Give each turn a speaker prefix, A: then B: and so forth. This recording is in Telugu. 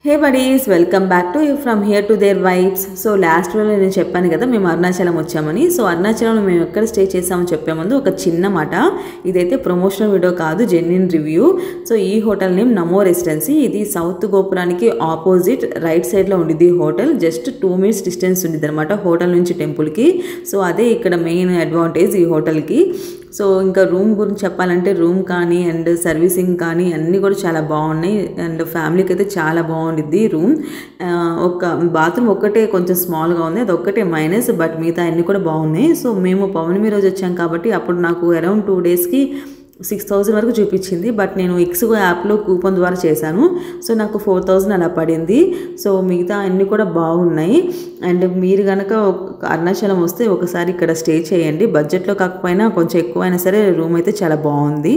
A: Hey buddies, welcome back to From Here to Their Vibes. So last వీడియోలో నేను చెప్పాను కదా మేము అరుణాచలం వచ్చామని. సో అరుణాచలంలో మేము ఎక్కడ స్టే చేసామో చెప్పే ముందు ఒక చిన్న మాట. ఇదైతే ప్రమోషనల్ వీడియో కాదు, జెన్యూన్ రివ్యూ. సో ఈ హోటల్ నేమ్ నమో రెసిడెన్సీ. ఇది సౌత్ గోపురానికి ఆపోజిట్ రైట్ సైడ్లో ఉండిద్ది హోటల్. జస్ట్ 2 minutes డిస్టెన్స్ ఉండిద్ది అనమాట హోటల్ నుంచి టెంపుల్కి. సో అదే ఇక్కడ మెయిన్ అడ్వాంటేజ్ ఈ హోటల్కి. సో ఇంకా రూమ్ గురించి చెప్పాలంటే రూమ్ కానీ అండ్ సర్వీసింగ్ కానీ అన్నీ కూడా చాలా బాగున్నాయి. అండ్ ఫ్యామిలీకి అయితే చాలా బాగుండిద్ది రూమ్. ఒక బాత్రూమ్ ఒక్కటే కొంచెం స్మాల్గా ఉంది, అది ఒక్కటే మైనస్, బట్ మిగతా అన్నీ కూడా బాగున్నాయి. సో మేము పౌర్ణమి రోజు వచ్చాం కాబట్టి అప్పుడు నాకు అరౌండ్ 2 daysకి 6,000 వరకు చూపించింది. బట్ నేను ఎక్స్గో యాప్లో కూపన్ ద్వారా చేశాను. సో నాకు 4,000 అలా పడింది. సో మిగతా అన్నీ కూడా బాగున్నాయి. అండ్ మీరు కనుక అరుణాచలం వస్తే ఒకసారి ఇక్కడ స్టే చేయండి. బడ్జెట్లో కాకపోయినా కొంచెం ఎక్కువైనా సరే రూమ్ అయితే చాలా బాగుంది.